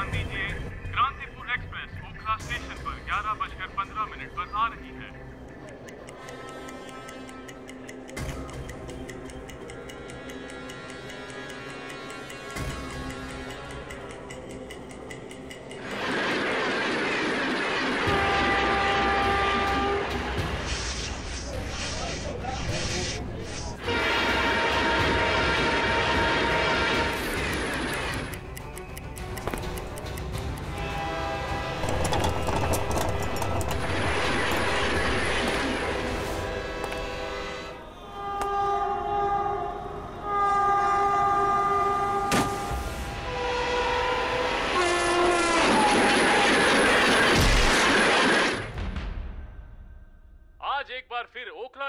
ध्यान दीजिए, क्रांतिपुर express Okhla station पर 11:15 पर आ रही है।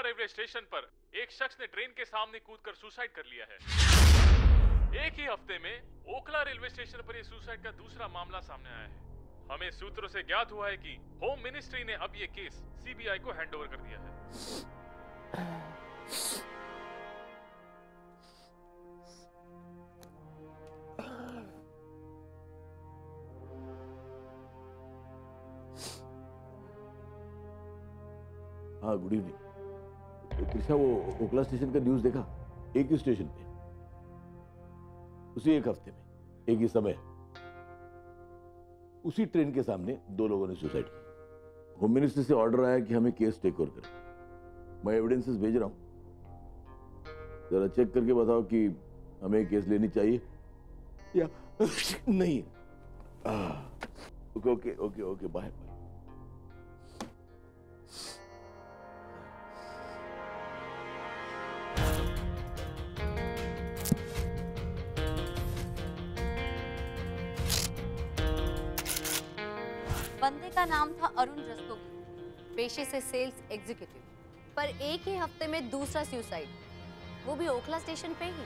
रेलवे स्टेशन पर एक शख्स ने ट्रेन के सामने कूदकर सुसाइड कर लिया है। एक ही हफ्ते में ओखला रेलवे स्टेशन पर यह सुसाइड का दूसरा मामला सामने आया है। हमें सूत्रों से ज्ञात हुआ है कि होम मिनिस्ट्री ने अब यह केस सीबीआई को हैंडओवर कर दिया है। हाँ, गुड इवनिंग। त्रिशा, वो ओखला स्टेशन का न्यूज़ देखा? एक ही स्टेशन पे, उसी एक हफ्ते में, एक ही समय, उसी ट्रेन के सामने दो लोगों ने सुसाइड किया। होम मिनिस्ट्री से ऑर्डर आया कि हमें केस टेक ओवर करें। मैं एविडेंसेस भेज रहा हूं, जरा चेक करके बताओ कि हमें केस लेनी चाहिए या नहीं। Okay okay okay okay, bye bye. बंदे का नाम था अरुण रस्तोगी, पेशे से सेल्स एग्जीक्यूटिव, पर एक ही हफ्ते में दूसरा सुसाइड, वो भी ओखला स्टेशन पे ही।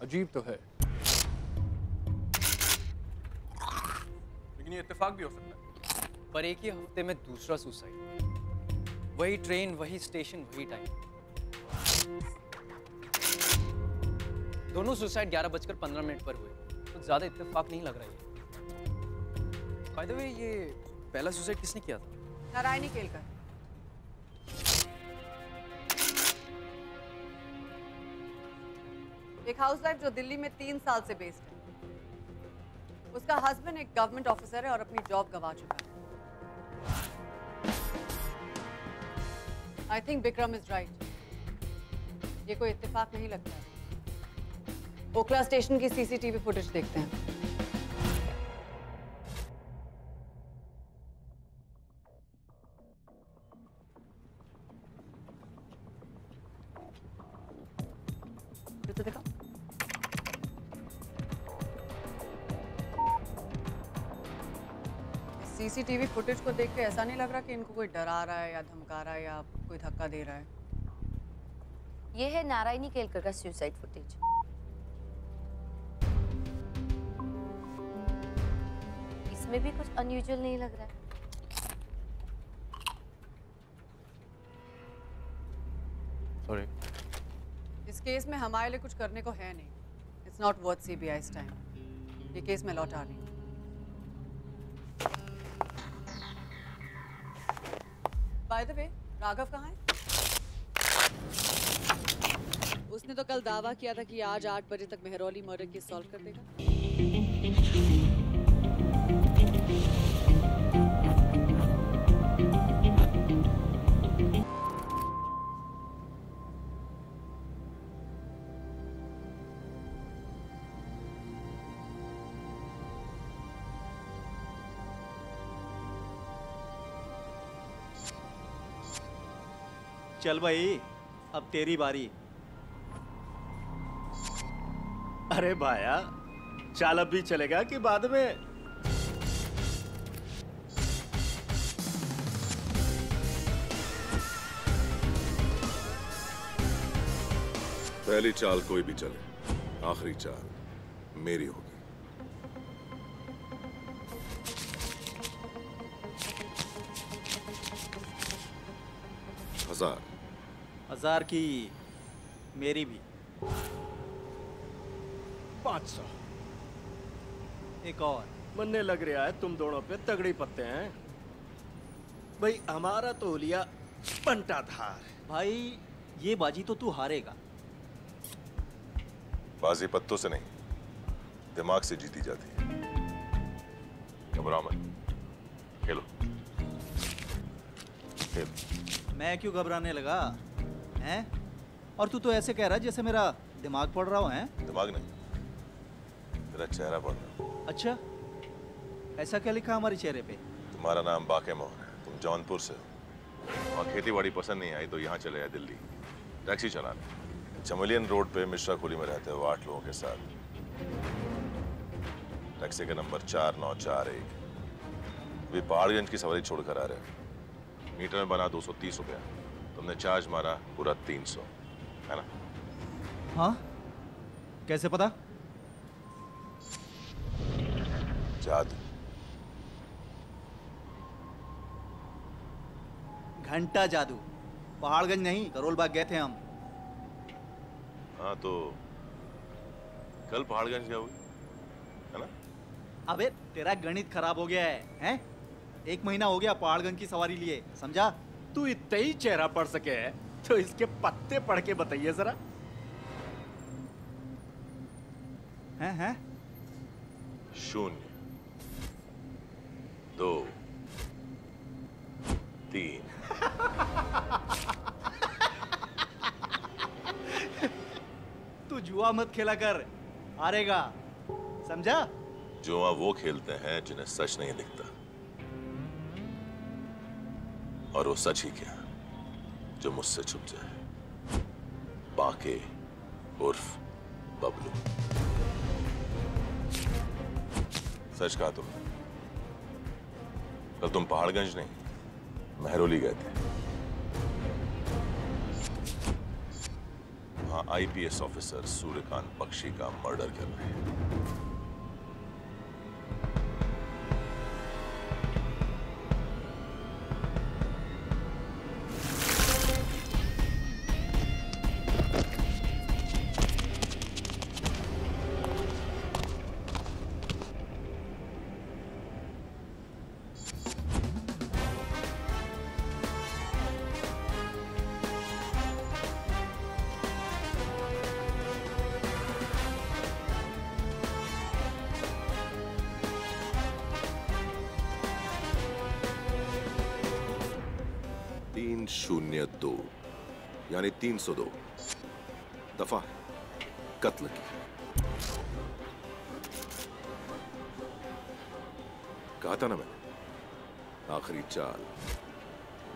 अजीब तो है, लेकिन ये इत्तेफाक भी हो सकता है। पर एक ही हफ्ते में दूसरा सुसाइड, वही ट्रेन, वही स्टेशन, वही टाइम। दोनों सुसाइड 11:15 पर हुए, कुछ ज्यादा इत्तेफाक नहीं लग रहा है। बाय द वे, ये पहला सुसाइड किसने किया था? नारायणी केलकर। एक हाउसवाइफ जो दिल्ली में 3 साल से बेस्ड है। उसका हस्बैंड एक गवर्नमेंट ऑफिसर है और अपनी जॉब गंवा चुका है। I think Vikram is right, ये कोई इत्तेफाक नहीं लगता है। ओखला स्टेशन की सीसीटीवी फुटेज देखते हैं। तो देखो, सीसीटीवी फुटेज को देख के ऐसा नहीं लग रहा कि इनको कोई डरा रहा है या धमका रहा है या कोई धक्का दे रहा है। ये है नारायणी केलकर का सुसाइड फुटेज। इसमें भी कुछ अनयूजुअल नहीं लग रहा है। सॉरी। इस केस में हमारे लिए कुछ करने को है नहीं। It's not worth CBI's time. ये केस मैं लौटा रही हूँ। बाय द वे, राघव कहाँ है? उसने तो कल दावा किया था कि आज 8 बजे तक मेहरौली मर्डर केस सॉल्व कर देगा। चल भाई, अब तेरी बारी। अरे भाया, चाल अब भी चलेगा कि बाद में? पहली चाल कोई भी चले, आखिरी चाल मेरी होगी। हजार की मेरी भी। 500। एक और मनने लग रहा है तुम दोनों पे तगड़ी पत्ते हैं। भाई हमारा तो लिया बंटा धार। भाई ये बाजी तो तू हारेगा। बाजी पत्तों से नहीं, दिमाग से जीती जाती है। घबराओ मत, खेलो खेलो। मैं क्यों घबराने लगा हैं? और तू तो ऐसे कह रहा है जैसे मेरा दिमाग पढ़ रहा हो। हैं? दिमाग नहीं, तेरा चेहरा पढ़ रहा। अच्छा, ऐसा क्या लिखा हमारे चेहरे पे? तुम्हारा नाम बाके मोहन है, तुम जौनपुर से हो। वहाँ खेती बाड़ी पसंद नहीं आई तो यहाँ चले आए दिल्ली टैक्सी चलाने। चमेलियन रोड पे मिश्रा खोली में रहते हो 8 लोगों के साथ। टैक्सी का नंबर 4941। वे पहाड़गंज की सवारी छोड़कर आ रहे हो। मीटर में बना 230 रुपया, तुमने चार्ज मारा पूरा 300, है ना? हाँ, कैसे पता? जादू। घंटा जादू। पहाड़गंज नहीं, करोल बाग गए थे हम। हाँ तो कल पहाड़गंज गए होगे, है ना? अबे तेरा गणित खराब हो गया है, हैं? 1 महीना हो गया पहाड़गंज की सवारी लिए, समझा? तू इतना ही चेहरा पढ़ सके है तो इसके पत्ते पढ़ के बताइए जरा। हैं? 0 2 3। तू जुआ मत खेला कर, हारेगा, समझा? जुआ वो खेलते हैं जिन्हें सच नहीं दिखता, और वो सच ही क्या जो मुझसे छुप जाए। बाके उर्फ बबलू। सच कहा तुमने। कल तुम पहाड़गंज नहीं, महरौली गए थे। वहां IPS ऑफिसर सूर्यकांत बख्शी का मर्डर कर रहे हैं। 302 यानी 302 दफा कत्ल की। कहा था ना मैंने, आखिरी चाल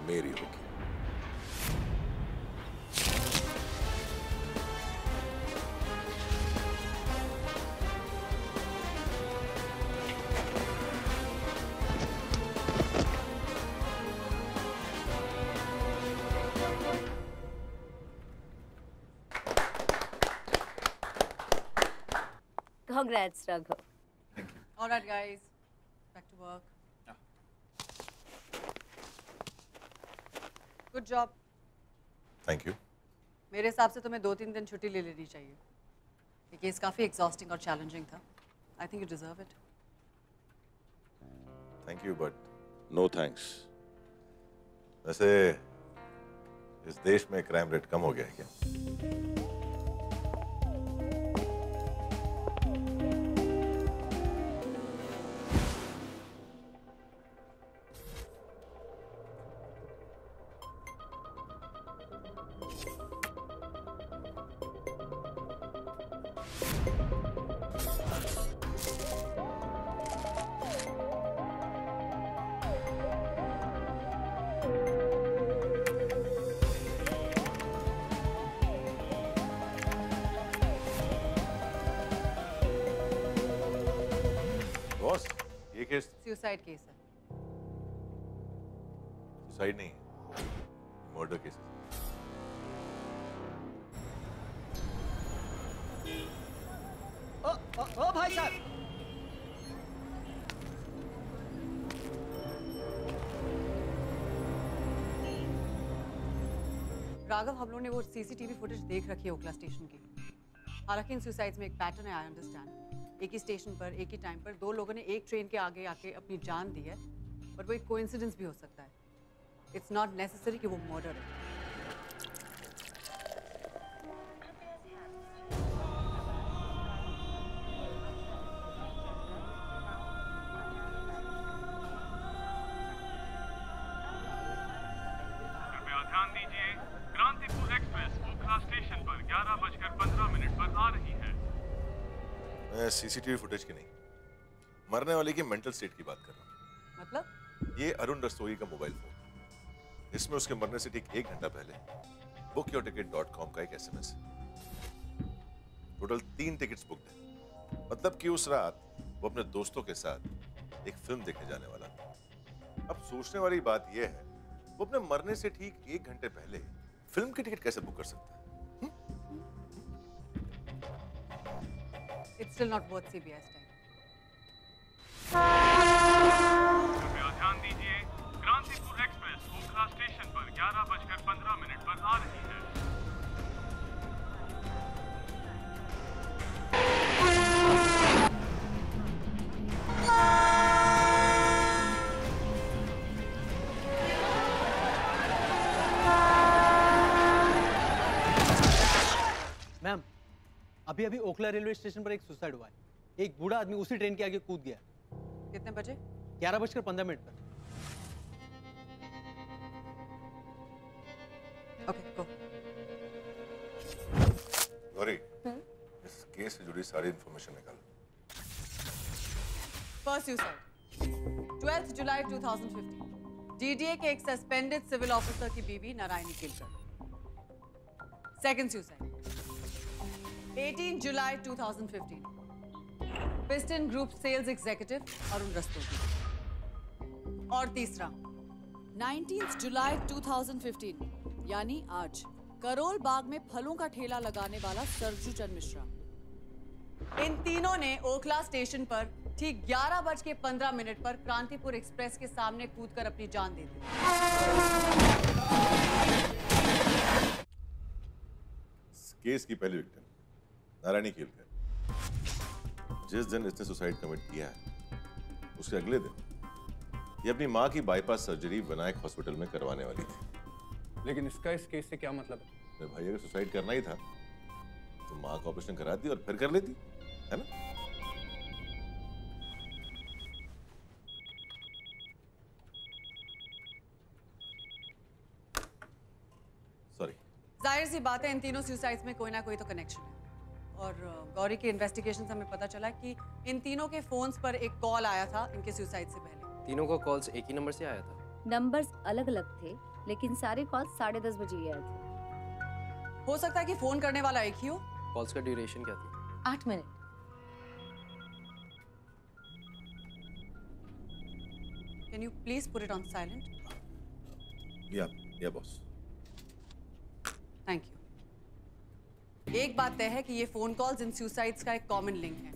मेरी होगी। Congrats, Raghav. All right, guys, back to work. Good job. Thank you. मेरे हिसाब से तुम्हें 2-3 दिन छुट्टी ले लेनी चाहिए। ये केस काफी एग्जॉस्टिंग और चैलेंजिंग था। I think you deserve it. Thank you but no thanks. वैसे इस देश में क्राइम रेट कम हो गया है क्या? बॉस, ये केस Suicide case है। सुसाइड नहीं, मर्डर केस। ओ भाई साहब, राघव, हम लोगों ने वो CCTV फुटेज देख रखी है ओखला स्टेशन की। हालांकि इन सुसाइड्स में एक पैटर्न है, आई अंडरस्टैंड। एक ही स्टेशन पर एक ही टाइम पर दो लोगों ने एक ट्रेन के आगे आके अपनी जान दी है, और वो एक कोइंसिडेंस भी हो सकता है। इट्स नॉट नेसेसरी कि वो मर्डर है। ध्यान दीजिए, क्रांतिपुर एक्सप्रेस ओखला स्टेशन पर 11:15 पर आ रही है। मैं सीसीटीवी फुटेज की नहीं, मरने वाले की मेंटल स्टेट की बात कर रहा हूँ। मतलब ये अरुण रस्तोगी का मोबाइल फोन, इसमें उसके मरने से ठीक 1 घंटा पहले bookyourticket.com का एक SMS है। टोटल 3 टिकट्स बुक्ड है, मतलब कि उस रात वो अपने दोस्तों के साथ एक फिल्म देखने जाने वाला था। अब सोचने वाली बात यह है, वो अपने मरने से ठीक 1 घंटे पहले फिल्म की टिकट कैसे बुक कर सकता है? It's still not worth CBI's time. कृपया ध्यान दीजिए, क्रांतिपुर एक्सप्रेस ओखला स्टेशन पर 11:15 पर आ रही है। मैम, अभी अभी ओखला रेलवे स्टेशन पर एक सुसाइड हुआ है। एक बूढ़ा आदमी उसी ट्रेन के आगे कूद गया। कितने बजे? 11:15 पर। ओके, गो। गौरी, इस केस से जुड़ी सारी इंफॉर्मेशन निकाल। फर्स्ट सुसाइड 12 जुलाई 2015, DDA के एक सस्पेंडेड सिविल ऑफिसर की बीवी नारायणी केलकर। सेकंड सुसाइड 18 जुलाई 2015, piston group sales executive Arun Rastogi. और तीसरा 19 जुलाई 2015, यानी आज, करोल बाग में फलों का ठेला लगाने वाला सरजू चंद मिश्रा। इन तीनों ने ओखला स्टेशन पर ठीक 11:15 पर क्रांतिपुर एक्सप्रेस के सामने कूदकर अपनी जान दे दी। केस की पहली विक्टिम नारायणी केलकर, जिस दिन इसने सुसाइड कमिट किया है उसके अगले दिन ये अपनी मां की बाईपास सर्जरी विनायक हॉस्पिटल में करवाने वाली थी। लेकिन इसका इस केस से क्या मतलब है? मेरे भाई अगर सुसाइड करना ही था तो मां का ऑपरेशन कराती और फिर कर लेती, है ना? सॉरी। जाहिर सी बात है, इन तीनों सुसाइड्स में कोई ना कोई तो कनेक्शन है। और गौरी के इन्वेस्टिगेशन से हमें पता चला कि इन तीनों के फोन्स पर एक कॉल आया था इनके सुसाइड से पहले। तीनों को कॉल्स एक ही नंबर से आया था? नंबर्स अलग अलग थे, लेकिन सारे कॉल्स 10:30 बजे ही आए थे। हो सकता है कि फोन करने वाला एक ही हो। कॉल्स का ड्यूरेशन क्या थी? 8 minute. Can you please put it on silent? या बॉस। Thank you. एक बात तय है कि ये फोन कॉल्स इन सुसाइड्स का एक कॉमन लिंक है,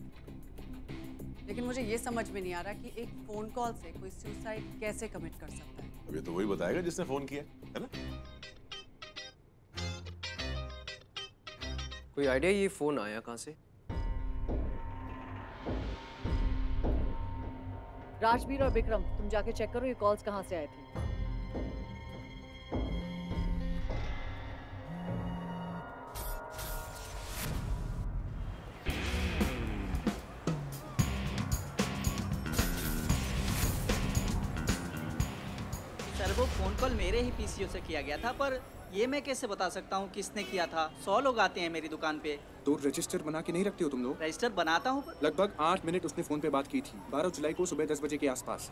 लेकिन मुझे ये समझ में नहीं आ रहा कि एक फोन कॉल से कोई सुसाइड कैसे कमिट कर सकता है। अब ये तो वही बताएगा जिसने फोन किया, है ना? कोई आइडिया ये फोन आया कहां से? राजवीर और विक्रम, तुम जाके चेक करो ये कॉल्स कहां से आए थे। सर वो फोन कॉल मेरे ही पीसीओ से किया गया था, पर ये मैं कैसे बता सकता हूँ किसने किया था? 100 लोग आते हैं मेरी दुकान पे। तो रजिस्टर बना के नहीं रखते हो तुम लोग? रजिस्टर बनाता हूँ। लगभग 8 मिनट उसने फोन पे बात की थी, 12 जुलाई को सुबह 10 बजे के आसपास।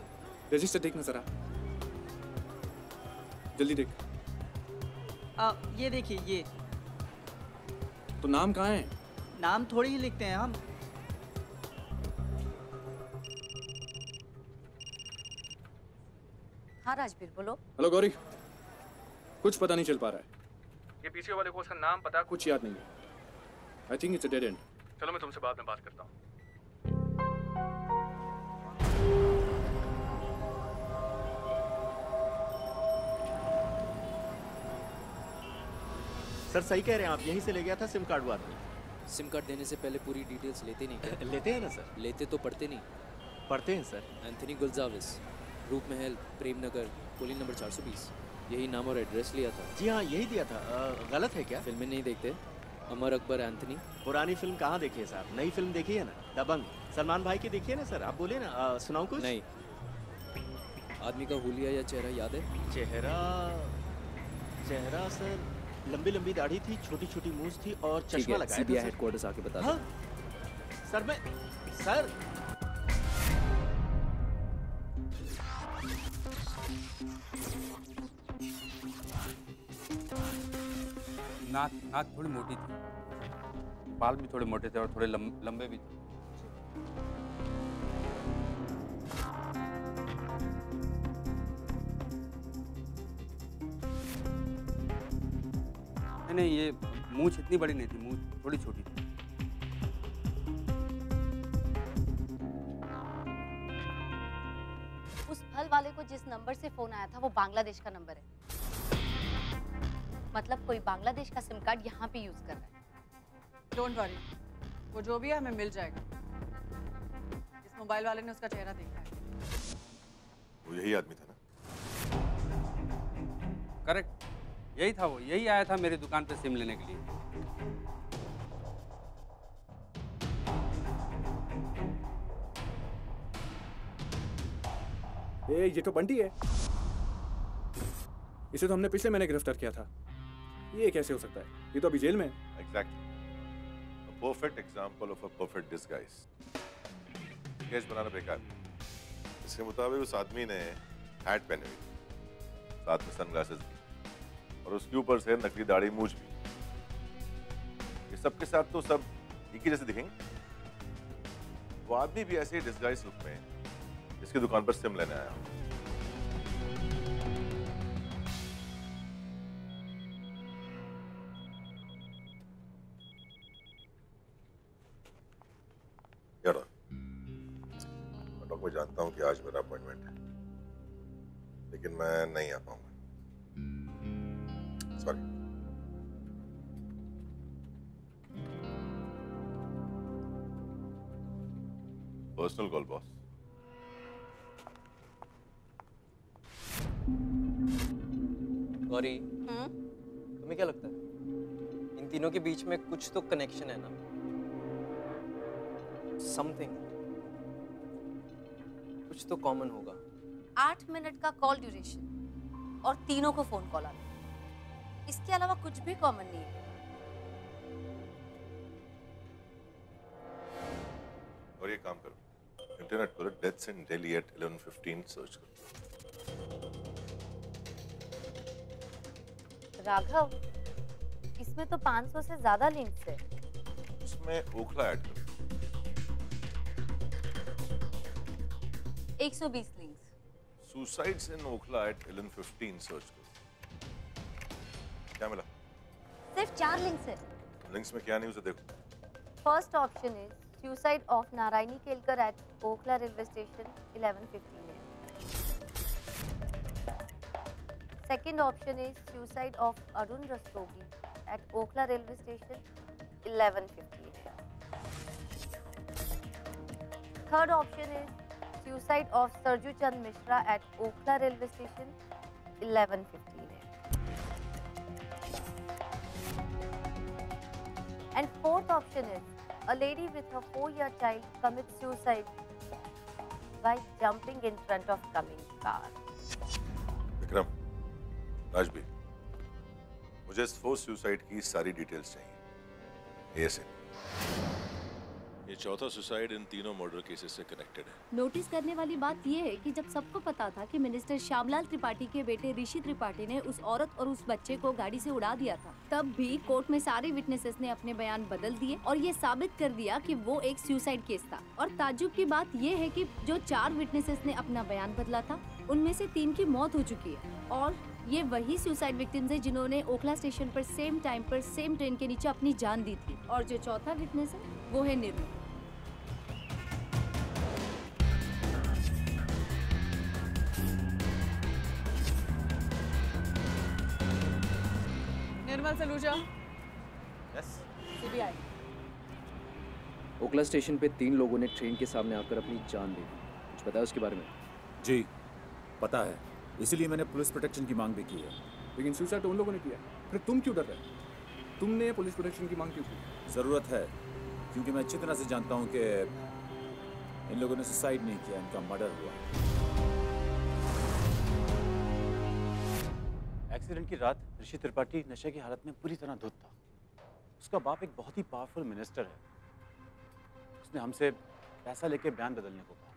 रजिस्टर देखना जरा, जल्दी देख। ये देखिए, ये तो नाम कहाँ है? नाम थोड़ी ही लिखते हैं हम। हाँ राजवीर, बोलो। हेलो गौरी, कुछ पता नहीं चल पा रहा है। ये पीसीओ वाले को उसका नाम पता? कुछ याद नहीं है। I think it's a dead and. चलो मैं तुमसे बाद में बात करता हूँ। सर सही कह रहे हैं आप, यहीं से ले गया था सिम कार्ड वाला। सिम कार्ड देने से पहले पूरी डिटेल्स लेते नहीं क्या? लेते हैं ना सर। लेते तो पढ़ते नहीं। पढ़ते हैं सर। एंथनी गुलजाविस, रूप महल, प्रेम नगर, कॉलोनी नंबर 420, यही नाम और एड्रेस लिया था। जी हाँ, यही दिया था। गलत है क्या? फिल्में नहीं देखते? अमर अकबर, एंथनी। पुरानी फिल्म कहाँ देखी है साहब? नई फिल्म देखी है ना, दबंग, सलमान भाई की देखी है ना सर। आप बोले ना, सुनाऊं कुछ? नहीं। आदमी का हुलिया या चेहरा याद है? चेहरा सर, लंबी लंबी दाढ़ी थी, छोटी छोटी मूंछ थी और चश्मा लगाया था। सीबीआई हेडक्वार्टर्स आके बता हाँ? सर मैं सर नाक थोड़ी मोटी थी, बाल भी थोड़े मोटे थे और थोड़े लंबे भी थे। नहीं, ये मूंछ इतनी बड़ी नहीं थी, मूंछ थोड़ी छोटी थी। उस फल वाले को जिस नंबर से फोन आया था वो बांग्लादेश का नंबर है। मतलब कोई बांग्लादेश का सिम कार्ड यहाँ पे यूज कर रहा है। डोंट वरी, वो जो भी है हमें मिल जाएगा। इस मोबाइल वाले ने उसका चेहरा देखा है। वो यही आदमी था ना? करेक्ट, यही था वो। यही आया था मेरी दुकान पे सिम लेने के लिए। ये तो बंटी है। इसे तो हमने पिछले महीने गिरफ्तार किया था। ये कैसे हो सकता है? ये तो अभी जेल में है। Exactly. A perfect example of a perfect disguise. Sketch बनाना बेकार। इसके मुताबिक उस आदमी ने हैट पहने हुई, साथ में सनग्लासेस भी, और उसके ऊपर से नकली दाढ़ी मूंछ भी। ये सब के साथ तो सब एक ही जैसे दिखेंगे। वो आदमी भी ऐसे ही डिस्गाइज लुक में इसकी दुकान पर सिम लेने आया। मैं जानता हूं कि आज मेरा अपॉइंटमेंट है, लेकिन मैं नहीं आ पाऊंगा। Sorry. Personal call boss. Gauri, तुम्हें क्या लगता है इन तीनों के बीच में कुछ तो कनेक्शन है ना? समथिंग, कुछ तो कॉमन होगा। 8 मिनट का कॉल ड्यूरेशन और तीनों को फोन कॉल आता। इसके अलावा कुछ भी कॉमन नहीं है। और ये काम करो, इंटरनेट पर deaths in Delhi at 11:15 search करो। राघव, इसमें तो 500 से ज्यादा लिंक्स है। उसमें ओखला ऐड करो। 120 लिंक्स। सुसाइड्स इन ओखला एट 11:15 सर्च करो। क्या मिला? सिर्फ 4 लिंक्स है। लिंक्स में क्या न्यूज़ है देखो। First option is suicide of Narayani Kelkar at Okhla railway station 11:15 है। Second option is suicide of Arun Rastogi at Okhla railway station 11:15 है। Third option is suicide of Sarju Chand Mishra at Okhla railway station 11:15 है। And fourth option is a lady with her 4-year child commits suicide by jumping in front of coming car. Vikram, Rajbir, मुझे इस force suicide की सारी details चाहिए। ऐसे ये चौथा सुसाइड इन तीनों मर्डर केसेस से कनेक्टेड है। नोटिस करने वाली बात यह है कि जब सबको पता था कि मिनिस्टर श्यामलाल त्रिपाठी के बेटे ऋषि त्रिपाठी ने उस औरत और उस बच्चे को गाड़ी से उड़ा दिया था, तब भी कोर्ट में सारे विटनेसेस ने अपने बयान बदल दिए और ये साबित कर दिया कि वो एक सुसाइड केस था। और ताज्जुब की बात ये है कि जो 4 विटनेसेस ने अपना बयान बदला था, उनमें से 3 की मौत हो चुकी है और ये वही सुसाइड विक्टिम्स है जिन्होंने ओखला स्टेशन पर सेम टाइम पर सेम ट्रेन के नीचे अपनी जान दी थी। और जो चौथा विटनेस है वो है Nirmal. Nirmal Saluja. Yes. CBI. Okhla station पे 3 लोगों ने ट्रेन के सामने आकर अपनी जान ली। कुछ पता है उसके बारे में? जी पता है, इसीलिए मैंने पुलिस प्रोटेक्शन की मांग भी की है। लेकिन सुसाइड उन लोगों ने किया, फिर तुम क्यों डर रहे? तुमने पुलिस प्रोटेक्शन की मांग क्यों की? ज़रूरत है, क्योंकि मैं अच्छी तरह से जानता हूँ कि इन लोगों ने सुसाइड नहीं किया, इनका मर्डर हुआ। एक्सीडेंट की रात ऋषि त्रिपाठी नशे की हालत में पूरी तरह धुत था। उसका बाप एक बहुत ही पावरफुल मिनिस्टर है। उसने हमसे पैसा लेके बयान बदलने को कहा।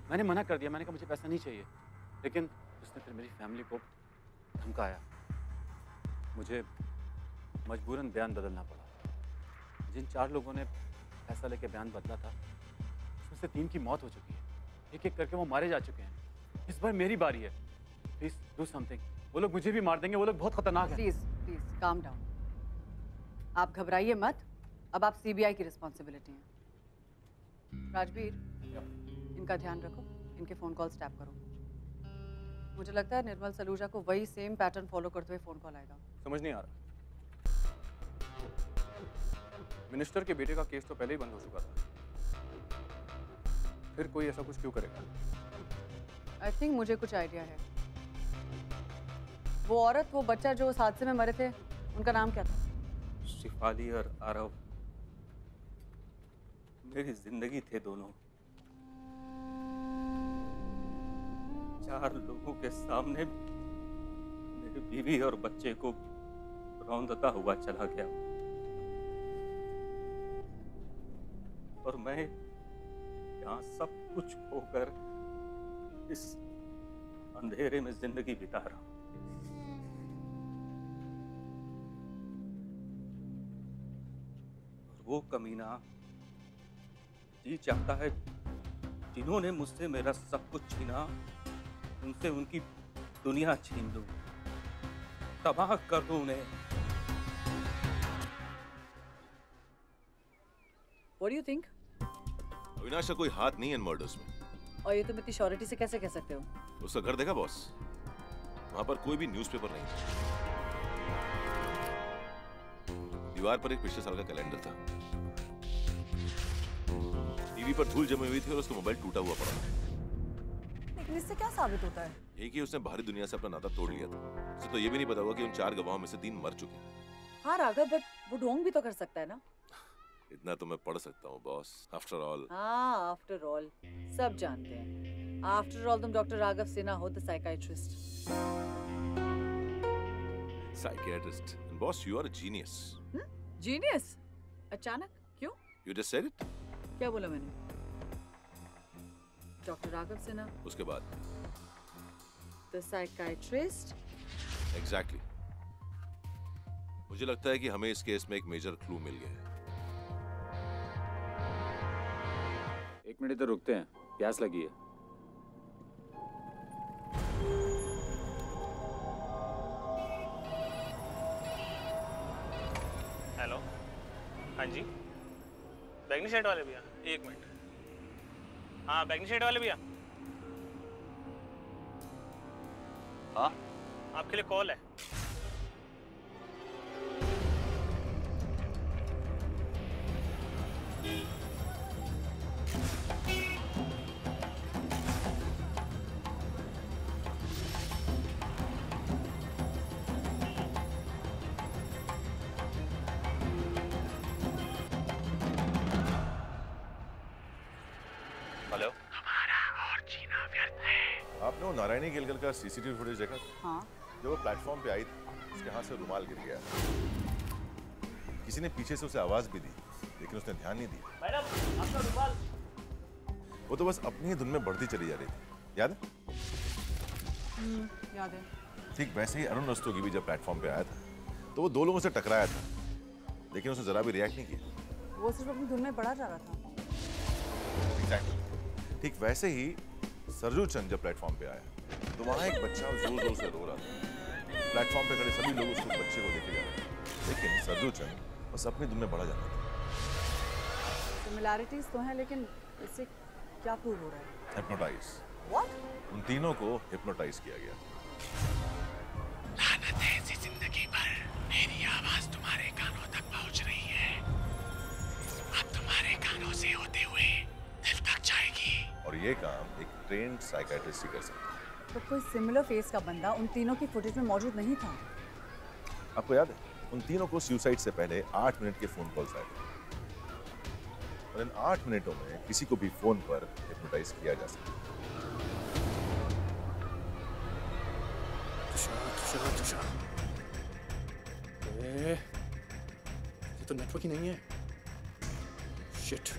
मैंने मना कर दिया, मैंने कहा मुझे पैसा नहीं चाहिए, लेकिन उसने फिर मेरी फैमिली को धमकाया। मुझे मजबूरन बयान बदलना पड़ा। जिन 4 लोगों ने पैसा लेके बयान बदला था, उसमें से 3 की मौत हो चुकी है। एक एक करके वो मारे जा चुके हैं। इस बार मेरी बारी है। Please do something. वो लोग मुझे भी मार देंगे, वो लोग बहुत खतरनाक हैं। Please please calm down. आप घबराइए मत, अब आप सीबीआई की रिस्पॉन्सिबिलिटी है। राजवीर, इनका ध्यान रखो, इनके फोन कॉल्स टैप करो। मुझे लगता है निर्मल सलूजा को वही सेम पैटर्न फॉलो करते हुए फोन कॉल आएगा। समझ नहीं आ रहा। मिनिस्टर के बेटे का केस तो पहले ही बंद हो चुका था, फिर कोई ऐसा कुछ क्यों करेगा? आई थिंक मुझे कुछ आइडिया है। वो औरत, वो बच्चा जो उस हादसे में मरे थे, उनका नाम क्या था? शिफाली और आरव मेरी जिंदगी थे दोनों। 4 लोगों के सामने मेरी बीवी और बच्चे को रौंदता हुआ चला गया, और मैं यहाँ सब कुछ खोकर इस अंधेरे में जिंदगी बिता रहा हूँ। और वो कमीना जी चाहता है जिन्होंने मुझसे मेरा सब कुछ छीना, उनसे उनकी दुनिया छीन लूं, तबाह कर दूं उन्हें। What do you think? Avinash का कोई हाथ नहीं है इन मर्डर्स में। और ये तुम इतनी श्योरिटी से कैसे कह सकते हो? उसका घर देखा बॉस? वहां पर कोई भी न्यूज़पेपर नहीं था। दीवार पर एक पिछले साल का कैलेंडर था। टीवी पर धूल जमी हुई थी और उसका मोबाइल टूटा हुआ पड़ा था। लेकिन इससे क्या साबित होता है? यही कि उसने बाहरी दुनिया से अपना नाता तोड़ लिया था। उसे तो ये भी नहीं पता हुआ कि उन 4 गवाहों में से 3 मर चुके हैं। हाँ राघव, बट वो ढोंग भी तो कर सकता है ना? इतना तो मैं पढ़ सकता हूँ बॉस। After all. हाँ, आफ्टर ऑल सब जानते हैं। आफ्टर ऑल तुम डॉक्टर राघव सिन्हा हो, the psychiatrist. Psychiatrist. Boss, you are a genius. Genius? अचानक क्यों? You just said it. क्या बोला मैंने? डॉक्टर राघव सिन्हा, उसके बाद द साइकियाट्रिस्ट। एग्जैक्टली। मुझे लगता है कि हमें इस केस में एक मेजर क्लू मिल गया है। 1 मिनट तो रुकते हैं, प्यास लगी है। हेलो, हाँ जी, बैगनी शर्ट वाले भैया, 1 मिनट। हाँ, बैगनी शर्ट वाले भैया। हाँ, आपके लिए कॉल है। हेलो। हमारा और जीना व्यर्थ है। आपने वो नारायणी केलकर का सीसीटीवी फुटेज देखा? हाँ। जब वो प्लेटफॉर्म पे आई थी, उसके हाथ से रुमाल गिर गया। किसी ने पीछे से उसे आवाज भी दी, लेकिन उसने ध्यान नहीं दिया। मैडम, आपका रुमाल। वो तो बस अपनी ही धुन में बढ़ती चली जा रही थी। याद है? याद है। ठीक वैसे ही अरुण रस्तोगी भी जब प्लेटफॉर्म पे आया था, तो वो 2 लोगों से टकराया था, लेकिन उसने जरा भी रिएक्ट नहीं किया। वो सिर्फ अपनी धुन में बढ़ा जा रहा था। Exactly. ठीक वैसे ही सरजू चंद जब प्लेटफॉर्म पे आया, तो वहाँ एक बच्चा जोर जोर से रो रहा था। प्लेटफॉर्म पे खड़े सभी लोग उस बच्चे को देखे जा रहे थे, लेकिन सरजू चंद बस अपनी धुन में बढ़ा जाता था। सिमिलैरिटीज तो हैं, लेकिन इससे क्या प्रूव हो रहा है? हिप्नोटाइज। What? उन तीनों को हिप्नोटाइज किया गया। लानत है ऐसी जिंदगी पर, मेरी आवाज तुम्हारे कानों तक पहुंच रही है। अब ये काम एक ट्रेन्ड साइकियाट्रिस्ट ही कर सकता है। तो कोई सिमिलर फेस का बंदा उन तीनों की फुटेज में मौजूद नहीं था। आपको याद है उन तीनों को सुसाइड से पहले 8 मिनट के फोन कॉल्स आए थे और इन 8 मिनटों में किसी को भी फोन पर हिप्नोटाइज किया जा सकता है। तुषार ये तो नेटवर्क ही नहीं है। शिट।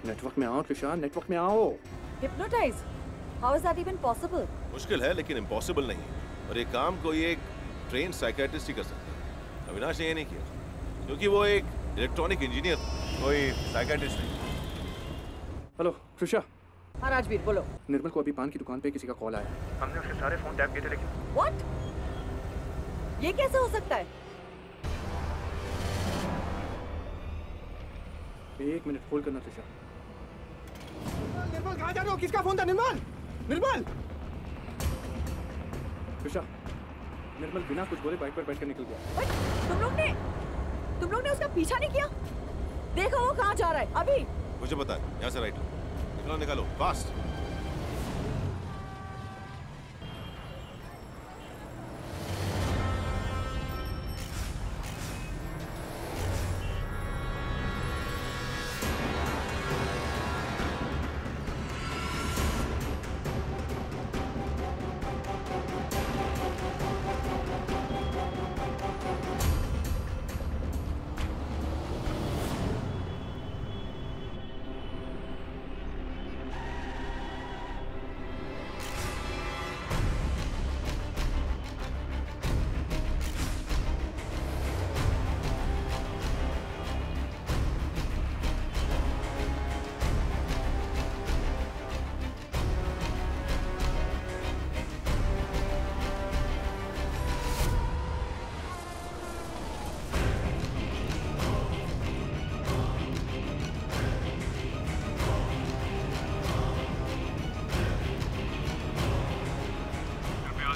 नेटवर्क में आओ तुषार, नेटवर्क में आओ। Hypnotise? How is that even possible? मुश्किल है लेकिन इम्पॉसिबल नहीं और ये काम कोई एक ट्रेन साइकियाट्रिस्ट ही कर सकता है। अविनाश ने ये नहीं किया क्योंकि वो एक इलेक्ट्रॉनिक इंजीनियर, कोई साइकियाट्रिस्ट नहीं। हेलो तुषार। हाँ राजवीर बोलो। निर्मल को अभी पान की दुकान पे किसी का कॉल आया। हमने उसके सारे फोन टैप किए थे लेकिन व्हाट? ये कैसे हो सकता है? एक मिनट होल्ड करना तुषार। निर्मल कहाँ जा रहे हो? किसका फोन था? निर्मल! निर्मल! तुषार, निर्मल बिना कुछ बोले बाइक पर बैठकर निकल गया। तुम लोग ने उसका पीछा नहीं किया? देखो वो कहाँ जा रहा है अभी। मुझे पता है, यहाँ से राइट लो। निकालो निकालो फास्ट।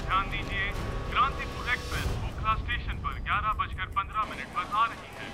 ध्यान दीजिए, क्रांतिपुर एक्सप्रेस ओखला स्टेशन पर 11:15 पर आ रही है।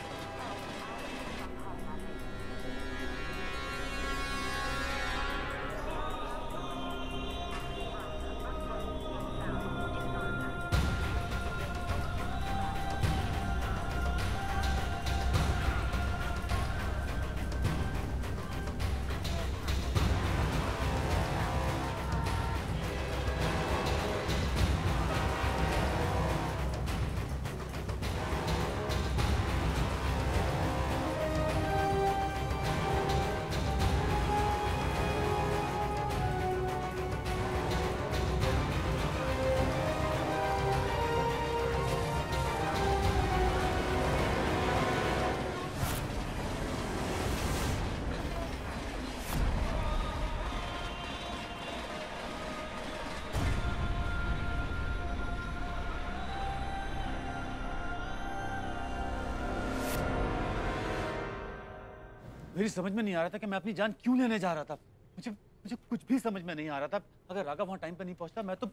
मेरी समझ में नहीं आ रहा था कि मैं अपनी जान क्यों लेने जा रहा था। मुझे कुछ भी समझ में नहीं आ रहा था। अगर राघव वहाँ टाइम पर नहीं पहुँचता मैं तो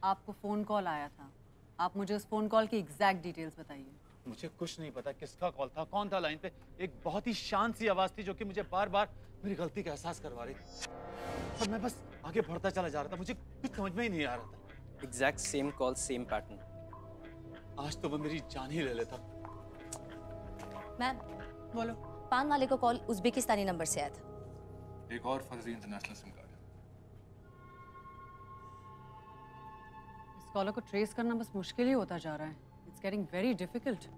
आपको फोन कॉल आया था। आप मुझे उस फोन कॉल की एग्जैक्ट डिटेल्स बताइए। मुझे कुछ नहीं पता किसका कॉल था, कौन था लाइन पे। एक बहुत ही शांत सी आवाज थी जो कि मुझे बार बार मेरी गलती का एहसास करवा रही थी और मैं बस आगे बढ़ता चला जा रहा था। मुझे कुछ समझ में ही नहीं आ रहा था। Exact same call same pattern. आज तो वो मेरी जान ही ले लेता। मैम बोलो। पान वाले को कॉल उज्बेकिस्तानी नंबर से आया था। एक और फर्जी इंटरनेशनल सिम कार्ड। इस कॉलर को ट्रेस करना बस मुश्किल ही होता जा रहा है। It's getting very difficult.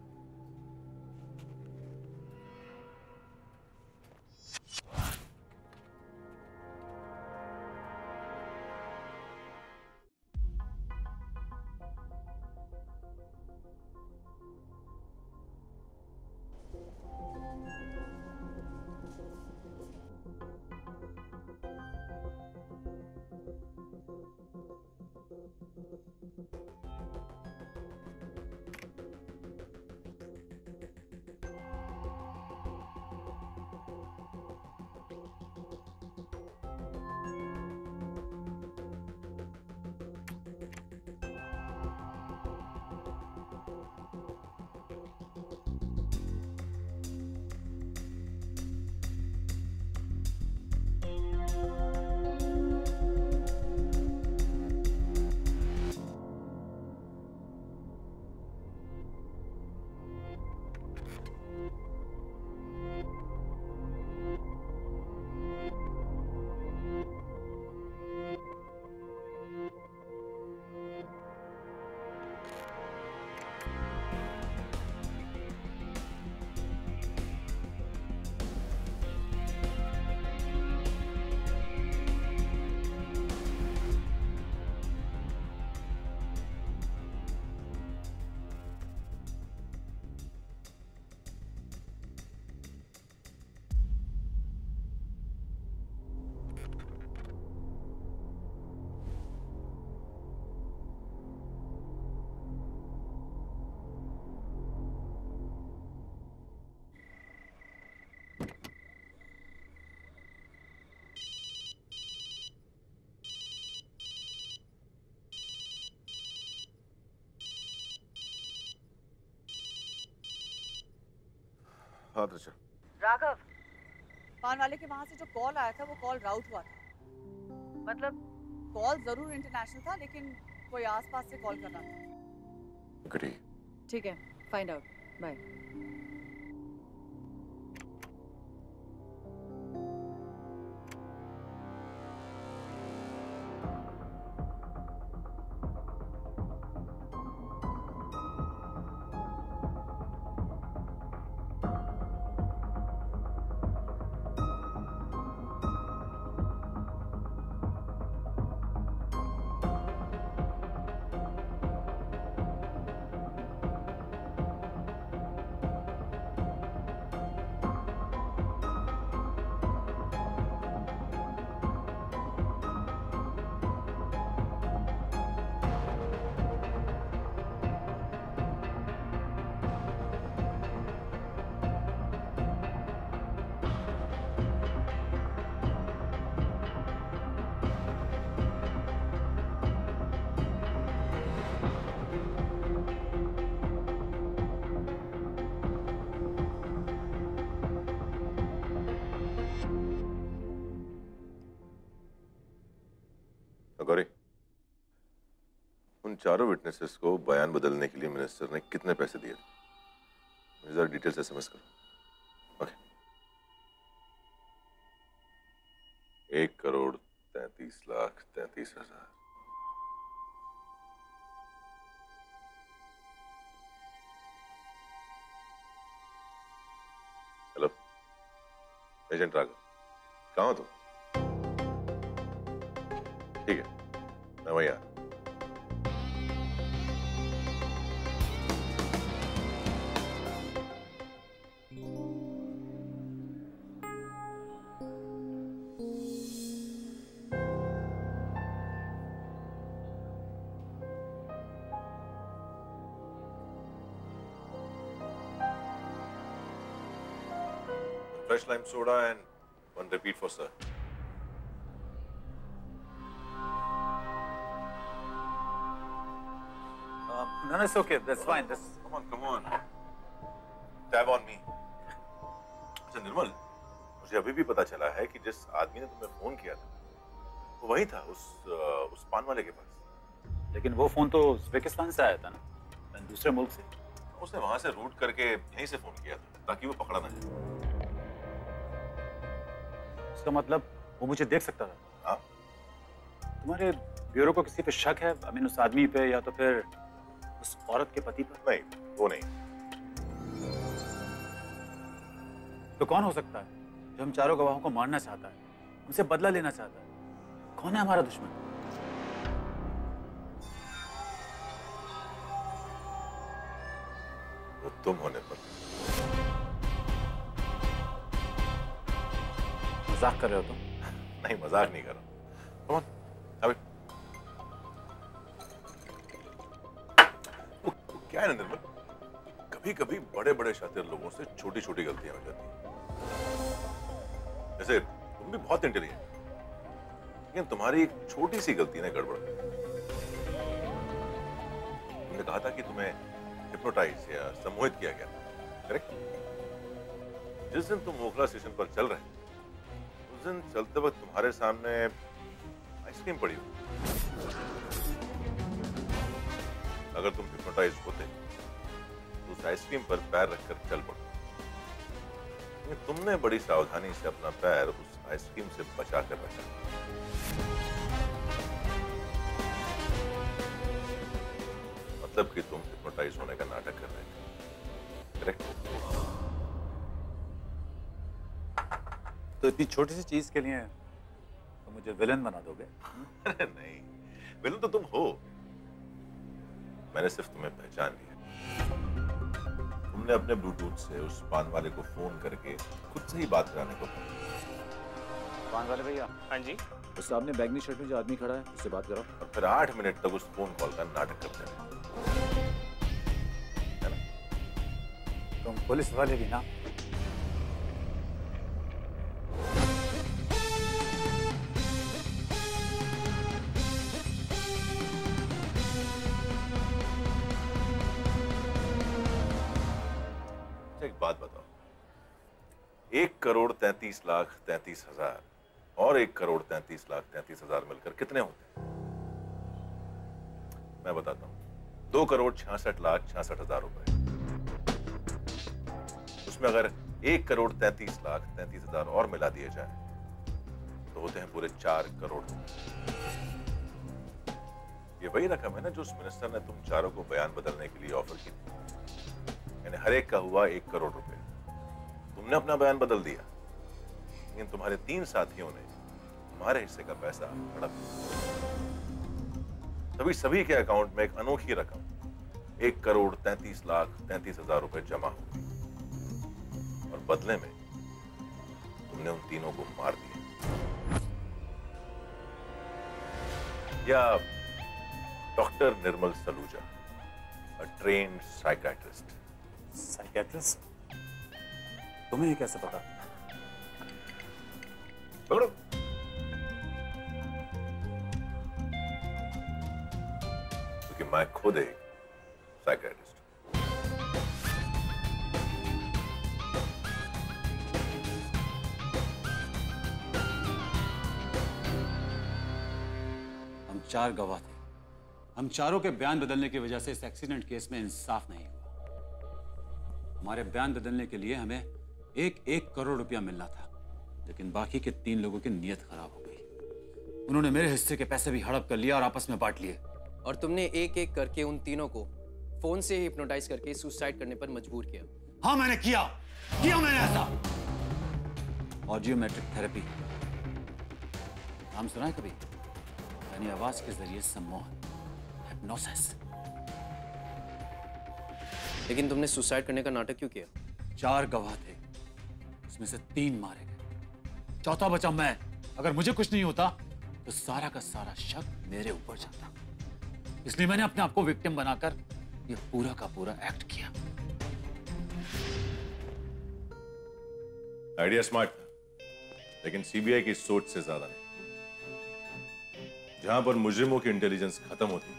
हाँ त्रिशा। राघव, पान वाले के वहां से जो कॉल आया था वो कॉल राउट हुआ था। मतलब कॉल जरूर इंटरनेशनल था, लेकिन कोई आसपास से कॉल कर रहा था। Agree. ठीक है, फाइंड आउट। बाय। गौरी, उन चारों विटनेसेस को बयान बदलने के लिए मिनिस्टर ने कितने पैसे दिए? मुझे जरा डिटेल्स एसएमएस करो। ओके। 1,33,33,000। हेलो, एजेंट राघव, कहाँ हो तुम? ठीक है, मैं वहीं आ रहा हूं। Fresh lime soda and one repeat for sir. No, it's okay. That's fine. That's... Come on. Tab on me. अच्छा निर्मल, मुझे अभी भी पता चला है कि जिस आदमी ने तुम्हें फोन किया था, वो वही था उस पान वाले के पास। लेकिन वो फोन तो उज़्बेकिस्तान से आया था ना, दूसरे मुल्क से। उसने वहां से रूट करके यहीं से फोन किया था ताकि वो पकड़ा ना जाए। उसका मतलब वो मुझे देख सकता था। हाँ। तुम्हारे ब्यूरो को किसी पे शक है? I mean, उस आदमी पे या तो फिर उस औरत के पति पर? नहीं, वो नहीं। तो कौन हो सकता है जो हम चारों गवाहों को मारना चाहता है, हमसे बदला लेना चाहता है? कौन है हमारा दुश्मन? वो तुम होने पर। मजाक कर रहे हो तुम? नहीं, मजाक नहीं कर रहा। Come on, have it. वो क्या है निर्मल, कभी कभी बड़े बड़े शातिर लोगों से छोटी छोटी गलतियां हो जाती हैं। जैसे तुम भी बहुत इंटेलिजेंट, लेकिन तुम्हारी एक छोटी सी गलती ने गड़बड़ कर दी। तुमने कहा था कि तुम्हें हिप्नोटाइज या सम्मोहित किया गया था, करेक्ट? जिस दिन तुम ओखला स्टेशन पर चल रहे थे, उस दिन चलते वक्त तुम्हारे सामने आइसक्रीम पड़ी हुई। अगर तुम हिप्नोटाइज होते तो उस आइसक्रीम पर पैर रखकर चल पड़ते। तुमने बड़ी सावधानी से अपना पैर उस आइसक्रीम से बचा कर रखा। मतलब कि तुम हिप्नोटाइज होने का नाटक कर रहे थे, करेक्ट? तो इतनी छोटी सी चीज के लिए तो मुझे विलन बना दोगे? अरे नहीं, विलन तो तुम हो। मैंने सिर्फ तुम्हें पहचान लिया। तुमने अपने ब्लूटूथ से उस पान वाले को फोन करके खुद से ही बात कराने को कहा। पान वाले भैया। हाँ जी। उस सामने बैगनी शर्ट में जो आदमी खड़ा है उससे बात करो। और फिर 8 मिनट तक उस फोन कॉल का नाटक करते रहे। तुम पुलिस वाले भी ना? एक बात बताओ, 1,33,33,000 और 1,33,33,000 मिलकर कितने होते हैं? मैं बताता हूं, 2,66,66,000 रुपए। उसमें अगर 1,33,33,000 और मिला दिए जाए तो होते हैं पूरे 4 करोड़ रुपए। ये वही रकम है ना जो उस मिनिस्टर ने तुम चारों को बयान बदलने के लिए ऑफर की थी। यानी हर एक का हुआ 1 करोड़ रुपए। तुमने अपना बयान बदल दिया, लेकिन तुम्हारे 3 साथियों ने तुम्हारे हिस्से का पैसा हड़प लिया। तभी सभी के अकाउंट में एक अनोखी रकम 1,33,33,000 रुपए जमा हो गई और बदले में तुमने उन तीनों को मार दिया। या doctor Nirmal Saluja, a trained psychiatrist. Psychiatrist? तुम्हें ये कैसे पता? पकड़ो। क्योंकि मैं खुद एक साइकियाट्रिस्ट। हम 4 गवाह थे। हम चारों के बयान बदलने की वजह से इस एक्सीडेंट केस में इंसाफ नहीं हुआ। हमारे बयान बदलने के लिए हमें 1 करोड़ रुपया मिलना था, लेकिन बाकी के 3 लोगों की नीयत खराब हो गई। उन्होंने मेरे हिस्से के पैसे भी हड़प कर लिया और आपस में बांट लिए। और तुमने एक एक करके उन तीनों को फोन से हिप्नोटाइज करके सुसाइड करने पर मजबूर किया। हाँ, मैंने किया मैंने ऐसा। ऑडियोमेट्रिक थेरेपी नाम सुना है कभी? यानी आवाज के जरिए सम्मोहन, हिप्नोसिस। लेकिन तुमने सुसाइड करने का नाटक क्यों किया? 4 गवाह थे, उसमें से 3 मारे गए, चौथा बचा मैं। अगर मुझे कुछ नहीं होता तो सारा का सारा शक मेरे ऊपर जाता। इसलिए मैंने अपने आप को विक्टिम बनाकर ये पूरा का पूरा एक्ट किया। आइडिया स्मार्ट था, लेकिन सीबीआई की सोच से ज्यादा नहीं। जहां पर मुजरिमों की इंटेलिजेंस खत्म होती है,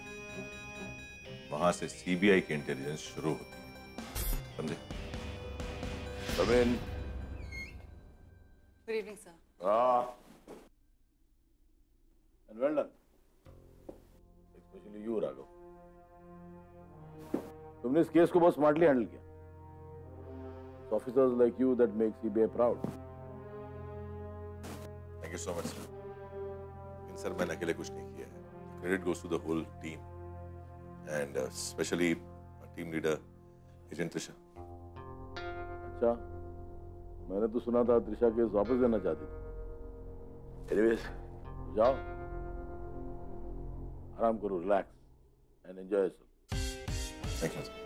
वहां से सीबीआई की इंटेलिजेंस शुरू होती है। समझे? Come in. Good evening, sir. And well done. Especially you, Raghav. तुमने इस केस को बहुत स्मार्टली हैंडल किया। Officers like you that make CBI proud. Thank you so much, sir. लेकिन सर मैंने अकेले कुछ नहीं किया है। Credit goes to the whole team, and especially team leader Agent Trisha. अच्छा, मैंने तो सुना था त्रिशा केस वापस लेना चाहती थी। Anyways, जाओ, आराम करो, relax and enjoy yourself. Thank you, sir.